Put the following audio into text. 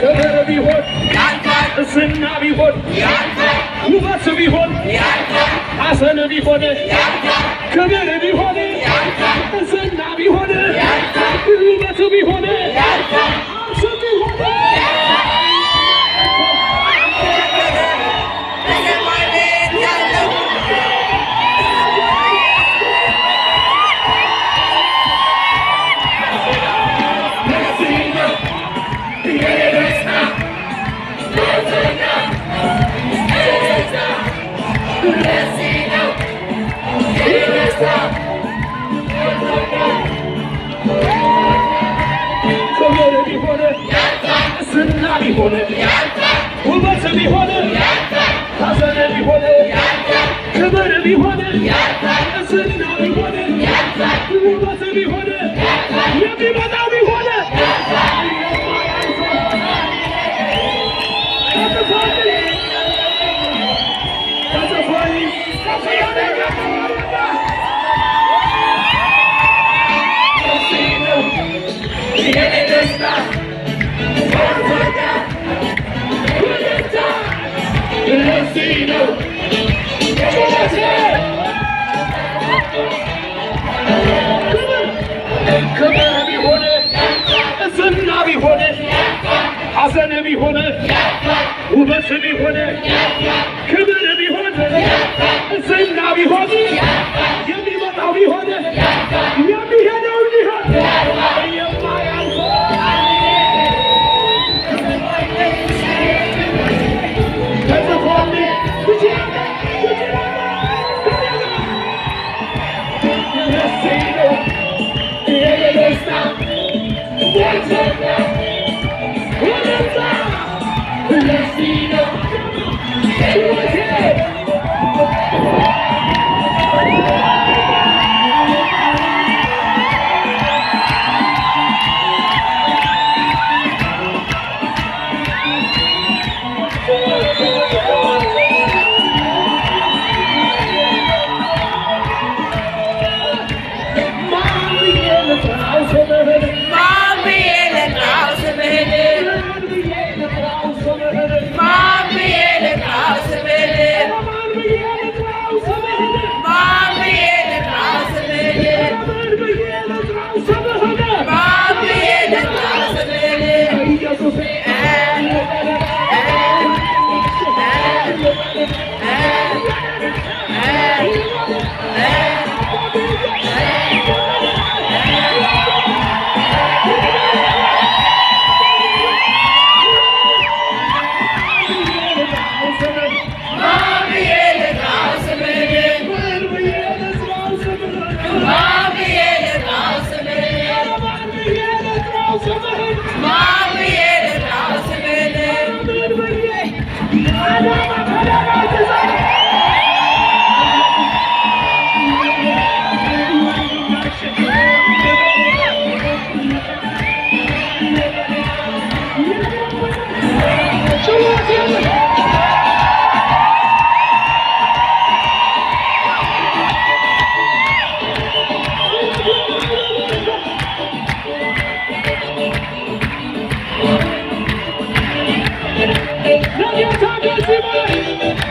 ክብር ቢሆን ዝና ቢሆን ውበት ቢሆን ሐዘን ቢሆን ክብር ቢሆን ዝና ቢሆን ውበት ቢሆን ሐዘን ቢሆን ክብር ቢሆን ዝና ቢሆን ውበት ቢሆን ሐዘን ቢሆን ክብር ቢሆን ዝና ቢሆን ውበት ቢሆን የሚመጣው ቢሆን ክብር ቢሆን ዝና ቢሆን ሐዘን ቢሆን ውበት ቢሆን ክብር ቢሆን ዝና ቢሆን የሚመጣው ቢሆን የሚሄደው ቢሆን የማያልፈው No, you're talking to me.